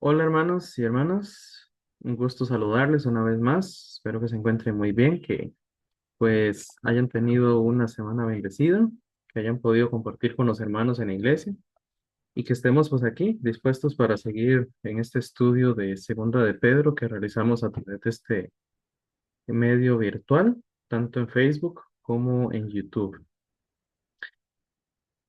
Hola hermanos y hermanas, un gusto saludarles una vez más. Espero que se encuentren muy bien, que pues hayan tenido una semana bendecida, que hayan podido compartir con los hermanos en la iglesia y que estemos pues aquí dispuestos para seguir en este estudio de Segunda de Pedro que realizamos a través de este medio virtual, tanto en Facebook como en YouTube.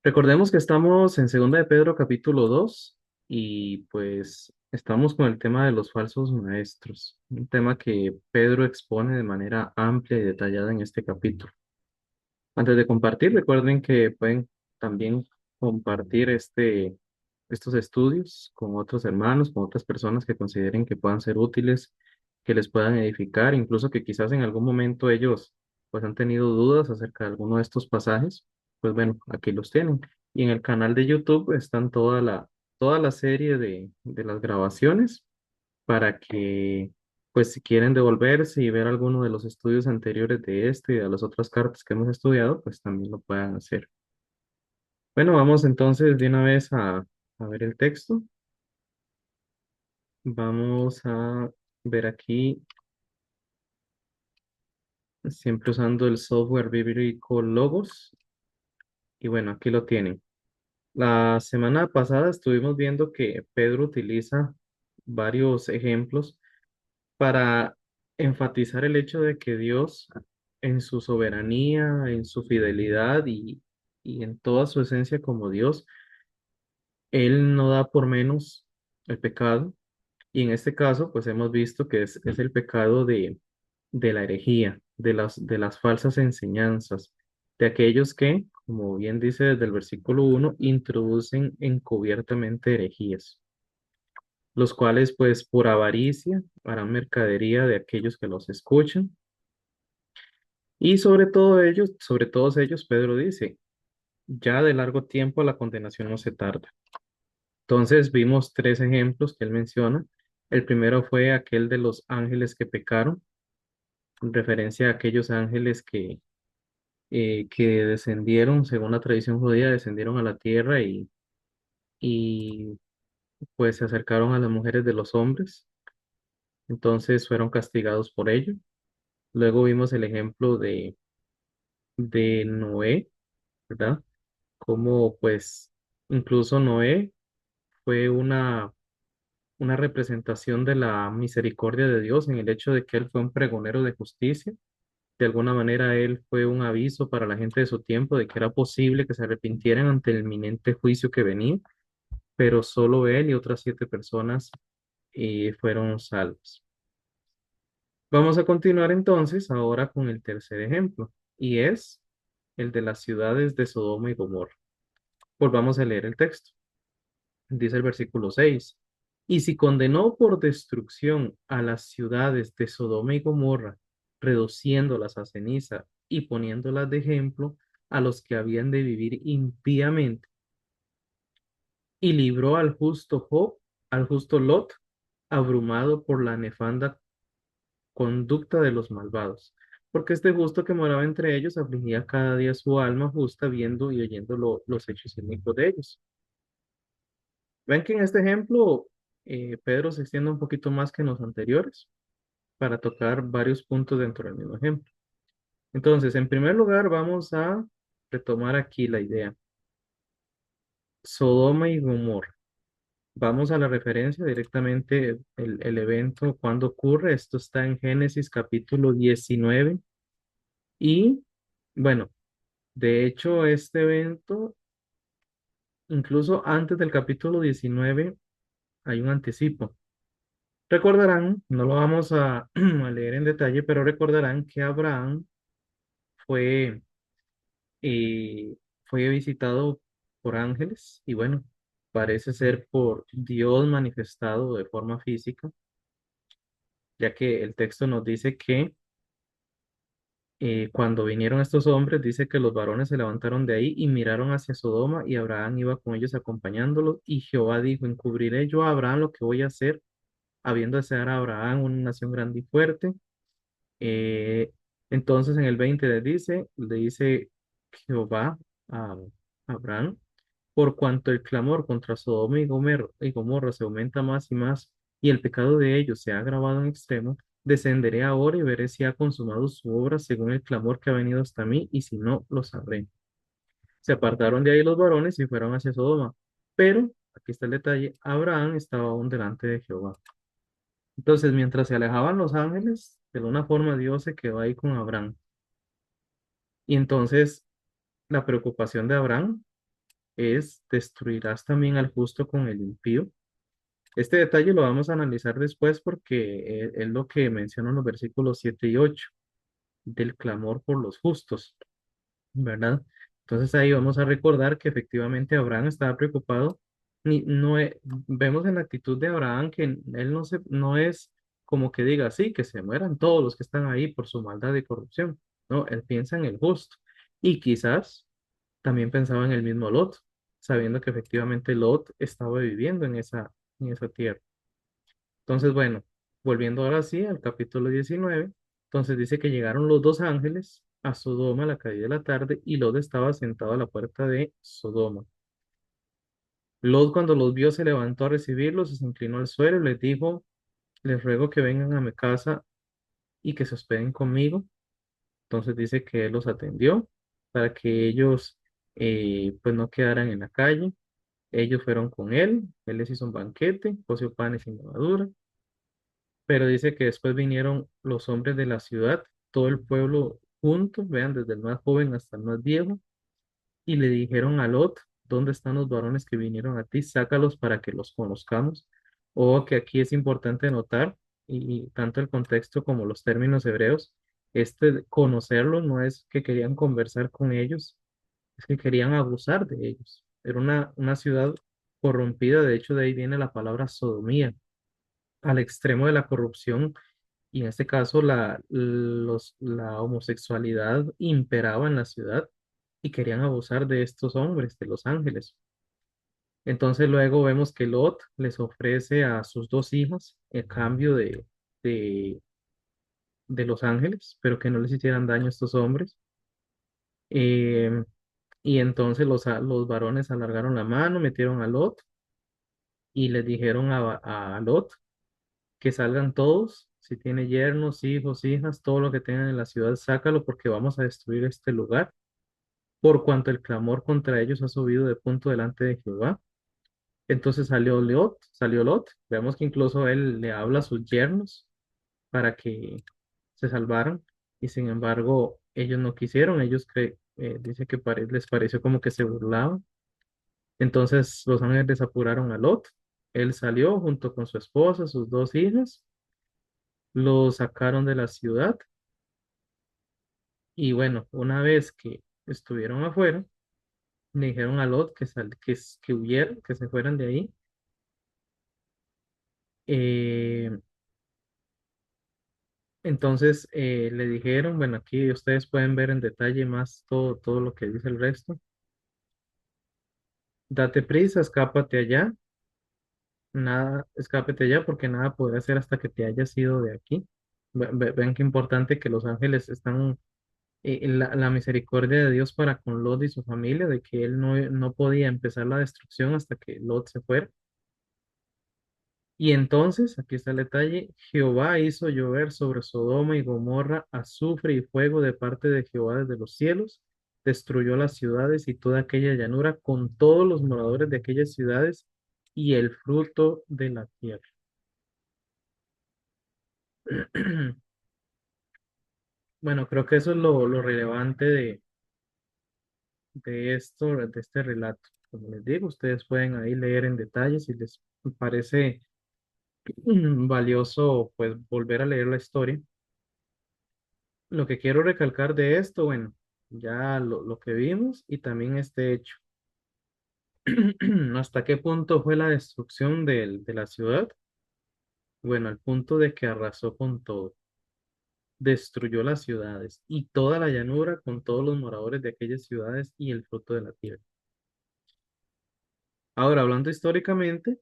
Recordemos que estamos en Segunda de Pedro capítulo 2 y pues estamos con el tema de los falsos maestros, un tema que Pedro expone de manera amplia y detallada en este capítulo. Antes de compartir, recuerden que pueden también compartir estos estudios con otros hermanos, con otras personas que consideren que puedan ser útiles, que les puedan edificar, incluso que quizás en algún momento ellos pues han tenido dudas acerca de alguno de estos pasajes. Pues bueno, aquí los tienen. Y en el canal de YouTube están toda la serie de las grabaciones para que, pues si quieren devolverse y ver alguno de los estudios anteriores de este y de las otras cartas que hemos estudiado, pues también lo puedan hacer. Bueno, vamos entonces de una vez a ver el texto. Vamos a ver aquí, siempre usando el software bíblico Logos. Y bueno, aquí lo tienen. La semana pasada estuvimos viendo que Pedro utiliza varios ejemplos para enfatizar el hecho de que Dios, en su soberanía, en su fidelidad y en toda su esencia como Dios, Él no da por menos el pecado. Y en este caso, pues hemos visto que es el pecado de la herejía, de las falsas enseñanzas, de aquellos que, como bien dice desde el versículo 1, introducen encubiertamente herejías, los cuales pues por avaricia harán mercadería de aquellos que los escuchan. Y sobre todo ellos, sobre todos ellos, Pedro dice, ya de largo tiempo la condenación no se tarda. Entonces vimos tres ejemplos que él menciona. El primero fue aquel de los ángeles que pecaron, en referencia a aquellos ángeles que descendieron, según la tradición judía, descendieron a la tierra y pues se acercaron a las mujeres de los hombres. Entonces fueron castigados por ello. Luego vimos el ejemplo de Noé, ¿verdad? Como pues incluso Noé fue una representación de la misericordia de Dios en el hecho de que él fue un pregonero de justicia. De alguna manera él fue un aviso para la gente de su tiempo de que era posible que se arrepintieran ante el inminente juicio que venía, pero solo él y otras 7 personas fueron salvos. Vamos a continuar entonces ahora con el tercer ejemplo, y es el de las ciudades de Sodoma y Gomorra. Volvamos a leer el texto. Dice el versículo 6. Y si condenó por destrucción a las ciudades de Sodoma y Gomorra, reduciéndolas a ceniza y poniéndolas de ejemplo a los que habían de vivir impíamente, y libró al justo Job, al justo Lot, abrumado por la nefanda conducta de los malvados. Porque este justo que moraba entre ellos afligía cada día su alma justa viendo y oyendo los hechos inicuos de ellos. Ven que en este ejemplo Pedro se extiende un poquito más que en los anteriores para tocar varios puntos dentro del mismo ejemplo. Entonces, en primer lugar, vamos a retomar aquí la idea. Sodoma y Gomorra. Vamos a la referencia directamente, el evento, cuando ocurre. Esto está en Génesis capítulo 19. Y bueno, de hecho, este evento, incluso antes del capítulo 19 hay un anticipo. Recordarán, no lo vamos a, a leer en detalle, pero recordarán que Abraham fue, fue visitado por ángeles y bueno, parece ser por Dios manifestado de forma física, ya que el texto nos dice que cuando vinieron estos hombres, dice que los varones se levantaron de ahí y miraron hacia Sodoma y Abraham iba con ellos acompañándolos y Jehová dijo, encubriré yo a Abraham lo que voy a hacer, habiendo de ser a Abraham una nación grande y fuerte. Eh, entonces en el 20 le dice Jehová a Abraham, Por cuanto el clamor contra Sodoma y Gomorra se aumenta más y más, y el pecado de ellos se ha agravado en extremo, descenderé ahora y veré si ha consumado su obra según el clamor que ha venido hasta mí, y si no, lo sabré. Se apartaron de ahí los varones y fueron hacia Sodoma. Pero, aquí está el detalle, Abraham estaba aún delante de Jehová. Entonces, mientras se alejaban los ángeles, de alguna forma Dios se quedó ahí con Abraham. Y entonces, la preocupación de Abraham es, ¿destruirás también al justo con el impío? Este detalle lo vamos a analizar después porque es lo que mencionan los versículos 7 y 8 del clamor por los justos, ¿verdad? Entonces ahí vamos a recordar que efectivamente Abraham estaba preocupado. No, vemos en la actitud de Abraham que él no es como que diga así, que se mueran todos los que están ahí por su maldad y corrupción. No, él piensa en el justo. Y quizás también pensaba en el mismo Lot, sabiendo que efectivamente Lot estaba viviendo en esa tierra. Entonces, bueno, volviendo ahora sí al capítulo 19, entonces dice que llegaron los dos ángeles a Sodoma a la caída de la tarde y Lot estaba sentado a la puerta de Sodoma. Lot cuando los vio se levantó a recibirlos, se inclinó al suelo y les dijo, les ruego que vengan a mi casa y que se hospeden conmigo. Entonces dice que él los atendió para que ellos pues no quedaran en la calle. Ellos fueron con él les hizo un banquete, coció panes sin levadura. Pero dice que después vinieron los hombres de la ciudad, todo el pueblo junto, vean, desde el más joven hasta el más viejo, y le dijeron a Lot, ¿dónde están los varones que vinieron a ti? Sácalos para que los conozcamos. O que aquí es importante notar, y tanto el contexto como los términos hebreos, este de conocerlos no es que querían conversar con ellos, es que querían abusar de ellos. Era una ciudad corrompida, de hecho de ahí viene la palabra sodomía, al extremo de la corrupción y en este caso la homosexualidad imperaba en la ciudad y querían abusar de estos hombres, de los ángeles. Entonces luego vemos que Lot les ofrece a sus dos hijas el cambio de, de los ángeles, pero que no les hicieran daño a estos hombres. Eh, y entonces los varones alargaron la mano, metieron a Lot y le dijeron a Lot que salgan todos, si tiene yernos, hijos, hijas, todo lo que tengan en la ciudad, sácalo porque vamos a destruir este lugar, por cuanto el clamor contra ellos ha subido de punto delante de Jehová. Entonces salió Lot, vemos que incluso él le habla a sus yernos para que se salvaran, y sin embargo ellos no quisieron, dice que les pareció como que se burlaban. Entonces los ángeles apuraron a Lot, él salió junto con su esposa, sus dos hijas, lo sacaron de la ciudad. Y bueno, una vez que estuvieron afuera, le dijeron a Lot que huyera, que se fueran de ahí. Eh, entonces le dijeron, bueno, aquí ustedes pueden ver en detalle más todo lo que dice el resto. Date prisa, escápate allá, nada, escápate allá porque nada podrás hacer hasta que te hayas ido de aquí. Vean qué importante que los ángeles están, la misericordia de Dios para con Lot y su familia, de que él no podía empezar la destrucción hasta que Lot se fuera. Y entonces, aquí está el detalle, Jehová hizo llover sobre Sodoma y Gomorra azufre y fuego de parte de Jehová desde los cielos, destruyó las ciudades y toda aquella llanura con todos los moradores de aquellas ciudades y el fruto de la tierra. Bueno, creo que eso es lo relevante de esto, de este relato. Como les digo, ustedes pueden ahí leer en detalle si les parece valioso, pues volver a leer la historia. Lo que quiero recalcar de esto, bueno, ya lo que vimos y también este hecho. ¿Hasta qué punto fue la destrucción de la ciudad? Bueno, al punto de que arrasó con todo, destruyó las ciudades y toda la llanura con todos los moradores de aquellas ciudades y el fruto de la tierra. Ahora, hablando históricamente,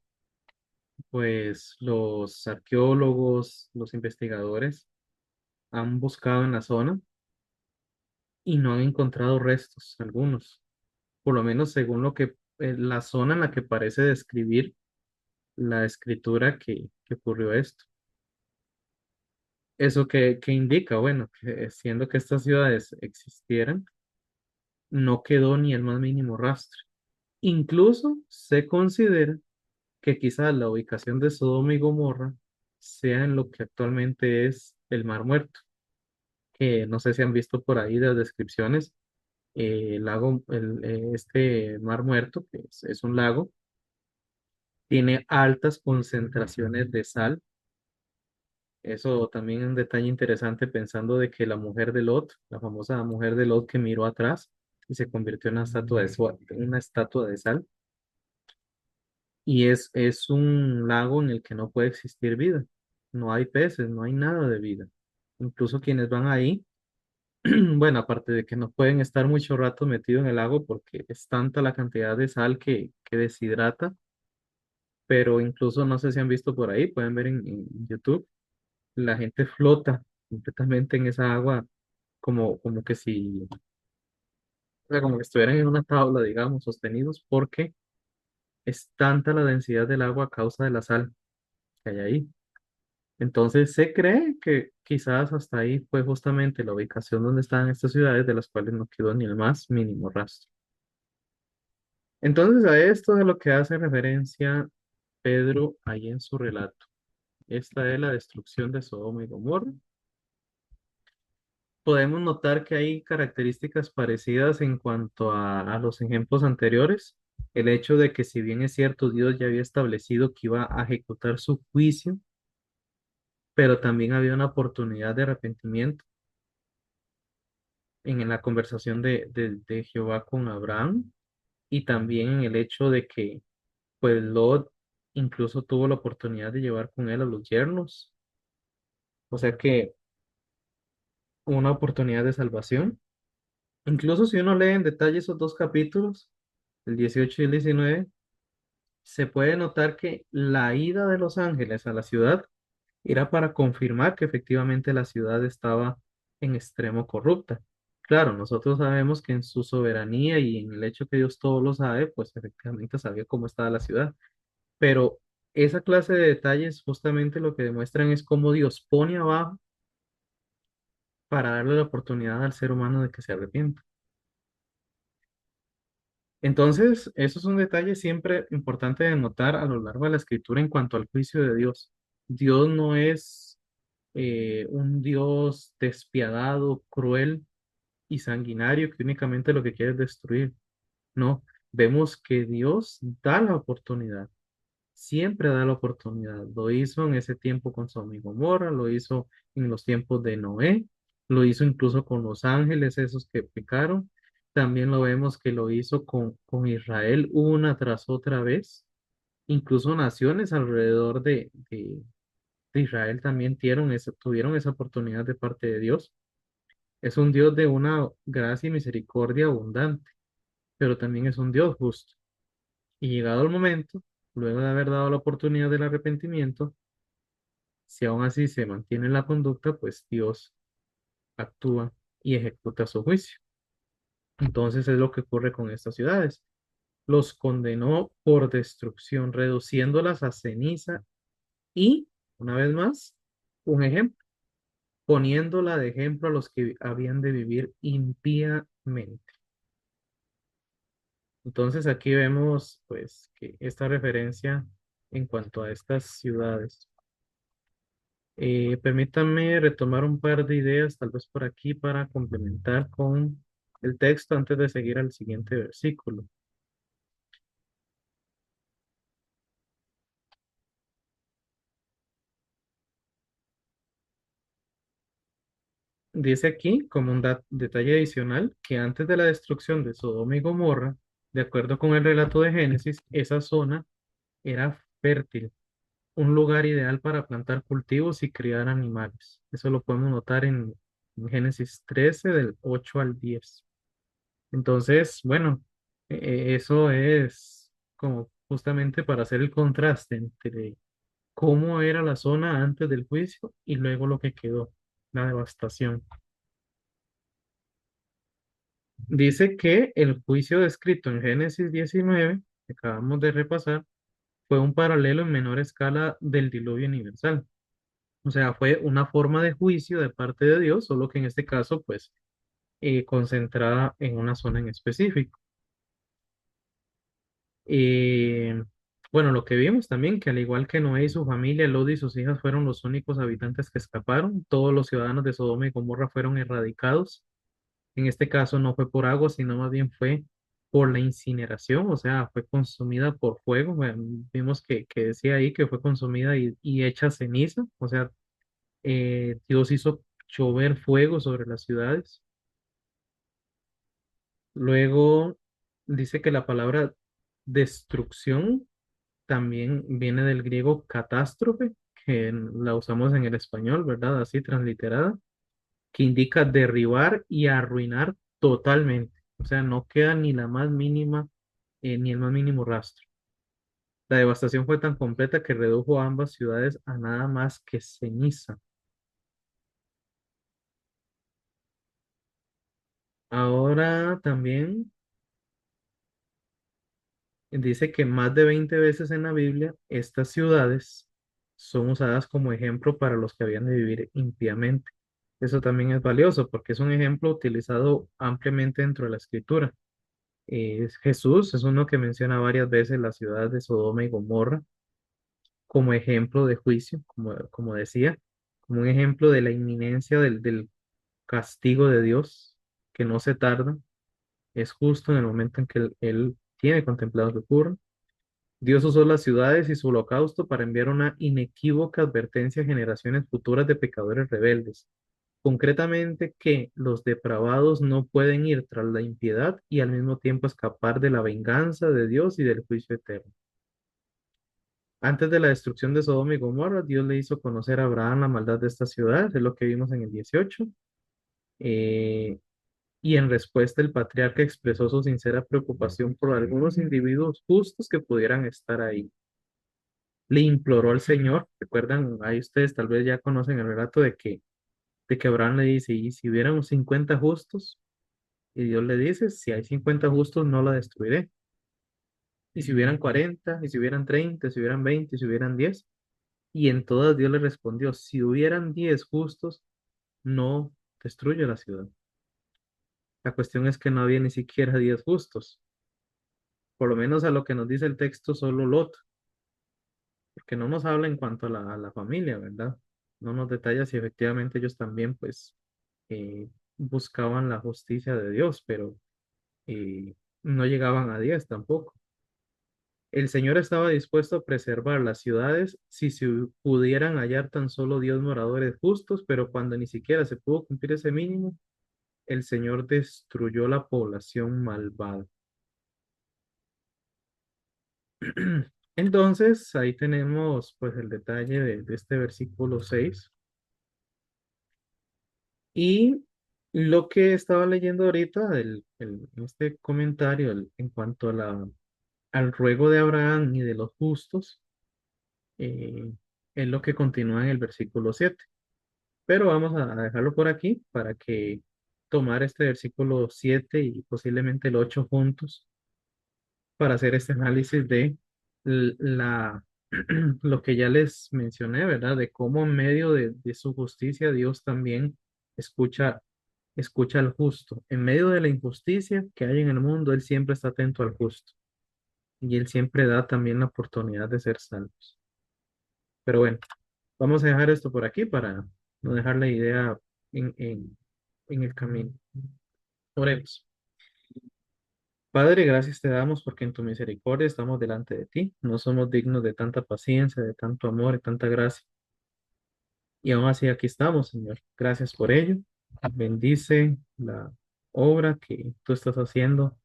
pues los arqueólogos, los investigadores han buscado en la zona y no han encontrado restos, algunos, por lo menos según lo que la zona en la que parece describir la escritura que ocurrió esto. Eso que indica, bueno, que siendo que estas ciudades existieran, no quedó ni el más mínimo rastro. Incluso se considera que quizás la ubicación de Sodoma y Gomorra sea en lo que actualmente es el Mar Muerto, que no sé si han visto por ahí las descripciones, el lago, este Mar Muerto, que es un lago, tiene altas concentraciones de sal. Eso también es un detalle interesante pensando de que la mujer de Lot, la famosa mujer de Lot que miró atrás y se convirtió en una estatua una estatua de sal, y es un lago en el que no puede existir vida. No hay peces, no hay nada de vida. Incluso quienes van ahí, bueno, aparte de que no pueden estar mucho rato metidos en el lago porque es tanta la cantidad de sal que deshidrata, pero incluso no sé si han visto por ahí, pueden ver en YouTube, la gente flota completamente en esa agua como que si, o sea, como que estuvieran en una tabla, digamos, sostenidos, porque es tanta la densidad del agua a causa de la sal que hay ahí. Entonces se cree que quizás hasta ahí fue justamente la ubicación donde estaban estas ciudades, de las cuales no quedó ni el más mínimo rastro. Entonces a esto es lo que hace referencia Pedro ahí en su relato. Esta es la destrucción de Sodoma y Gomorra. Podemos notar que hay características parecidas en cuanto a los ejemplos anteriores. El hecho de que si bien es cierto, Dios ya había establecido que iba a ejecutar su juicio, pero también había una oportunidad de arrepentimiento en la conversación de Jehová con Abraham, y también en el hecho de que pues Lot incluso tuvo la oportunidad de llevar con él a los yernos, o sea que una oportunidad de salvación. Incluso si uno lee en detalle esos dos capítulos, el 18 y el 19, se puede notar que la ida de los ángeles a la ciudad era para confirmar que efectivamente la ciudad estaba en extremo corrupta. Claro, nosotros sabemos que en su soberanía y en el hecho que Dios todo lo sabe, pues efectivamente sabía cómo estaba la ciudad. Pero esa clase de detalles justamente lo que demuestran es cómo Dios pone abajo para darle la oportunidad al ser humano de que se arrepienta. Entonces, eso es un detalle siempre importante de notar a lo largo de la escritura en cuanto al juicio de Dios. Dios no es un Dios despiadado, cruel y sanguinario que únicamente lo que quiere es destruir. No, vemos que Dios da la oportunidad, siempre da la oportunidad. Lo hizo en ese tiempo con Sodoma y Gomorra, lo hizo en los tiempos de Noé, lo hizo incluso con los ángeles, esos que pecaron. También lo vemos que lo hizo con Israel una tras otra vez. Incluso naciones alrededor de Israel también tuvieron esa oportunidad de parte de Dios. Es un Dios de una gracia y misericordia abundante, pero también es un Dios justo. Y llegado el momento, luego de haber dado la oportunidad del arrepentimiento, si aún así se mantiene la conducta, pues Dios actúa y ejecuta su juicio. Entonces es lo que ocurre con estas ciudades. Los condenó por destrucción, reduciéndolas a ceniza y, una vez más, un ejemplo, poniéndola de ejemplo a los que habían de vivir impíamente. Entonces aquí vemos pues que esta referencia en cuanto a estas ciudades. Permítanme retomar un par de ideas, tal vez por aquí, para complementar con el texto antes de seguir al siguiente versículo. Dice aquí, como un detalle adicional, que antes de la destrucción de Sodoma y Gomorra, de acuerdo con el relato de Génesis, esa zona era fértil, un lugar ideal para plantar cultivos y criar animales. Eso lo podemos notar en Génesis 13, del 8 al 10. Entonces, bueno, eso es como justamente para hacer el contraste entre cómo era la zona antes del juicio y luego lo que quedó, la devastación. Dice que el juicio descrito en Génesis 19, que acabamos de repasar, fue un paralelo en menor escala del diluvio universal. O sea, fue una forma de juicio de parte de Dios, solo que en este caso, pues, concentrada en una zona en específico. Y bueno, lo que vimos también, que al igual que Noé y su familia, Lot y sus hijas fueron los únicos habitantes que escaparon, todos los ciudadanos de Sodoma y Gomorra fueron erradicados. En este caso no fue por agua, sino más bien fue por la incineración, o sea, fue consumida por fuego. Bueno, vimos que decía ahí que fue consumida y hecha ceniza, o sea, Dios hizo llover fuego sobre las ciudades. Luego dice que la palabra destrucción también viene del griego catástrofe, que la usamos en el español, ¿verdad? Así transliterada, que indica derribar y arruinar totalmente. O sea, no queda ni la más mínima, ni el más mínimo rastro. La devastación fue tan completa que redujo a ambas ciudades a nada más que ceniza. Ahora también dice que más de 20 veces en la Biblia estas ciudades son usadas como ejemplo para los que habían de vivir impíamente. Eso también es valioso porque es un ejemplo utilizado ampliamente dentro de la escritura. Jesús es uno que menciona varias veces la ciudad de Sodoma y Gomorra como ejemplo de juicio, como decía, como un ejemplo de la inminencia del castigo de Dios, que no se tarda, es justo en el momento en que él tiene contemplado que ocurra. Dios usó las ciudades y su holocausto para enviar una inequívoca advertencia a generaciones futuras de pecadores rebeldes. Concretamente, que los depravados no pueden ir tras la impiedad y al mismo tiempo escapar de la venganza de Dios y del juicio eterno. Antes de la destrucción de Sodoma y Gomorra, Dios le hizo conocer a Abraham la maldad de esta ciudad, es lo que vimos en el 18. eh, y en respuesta, el patriarca expresó su sincera preocupación por algunos individuos justos que pudieran estar ahí. Le imploró al Señor, recuerdan, ahí ustedes tal vez ya conocen el relato de que Abraham le dice, y si hubieran 50 justos, y Dios le dice, si hay 50 justos, no la destruiré. Y si hubieran 40, y si hubieran 30, si hubieran 20, y si hubieran 10, y en todas Dios le respondió, si hubieran 10 justos, no destruyo la ciudad. La cuestión es que no había ni siquiera 10 justos, por lo menos a lo que nos dice el texto, solo Lot, porque no nos habla en cuanto a la familia, ¿verdad? No nos detalla si efectivamente ellos también, pues, buscaban la justicia de Dios, pero no llegaban a 10 tampoco. El Señor estaba dispuesto a preservar las ciudades si se pudieran hallar tan solo 10 moradores justos, pero cuando ni siquiera se pudo cumplir ese mínimo, el Señor destruyó la población malvada. Entonces, ahí tenemos pues el detalle de este versículo 6. Y lo que estaba leyendo ahorita, este comentario en cuanto al ruego de Abraham y de los justos, eh, es lo que continúa en el versículo 7. Pero vamos a dejarlo por aquí para que tomar este versículo 7 y posiblemente el 8 juntos para hacer este análisis de lo que ya les mencioné, ¿verdad? De cómo en medio de su justicia Dios también escucha, escucha al justo. En medio de la injusticia que hay en el mundo, Él siempre está atento al justo y Él siempre da también la oportunidad de ser salvos. Pero bueno, vamos a dejar esto por aquí para no dejar la idea en el camino. Oremos. Padre, gracias te damos porque en tu misericordia estamos delante de ti. No somos dignos de tanta paciencia, de tanto amor y tanta gracia. Y aún así aquí estamos, Señor. Gracias por ello. Bendice la obra que tú estás haciendo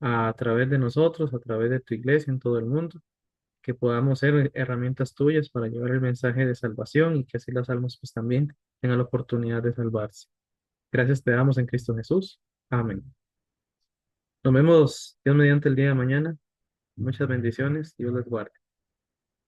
a través de nosotros, a través de tu iglesia en todo el mundo. Que podamos ser herramientas tuyas para llevar el mensaje de salvación y que así las almas pues también tengan la oportunidad de salvarse. Gracias te damos en Cristo Jesús. Amén. Nos vemos Dios mediante el día de mañana. Muchas bendiciones. Dios les guarde.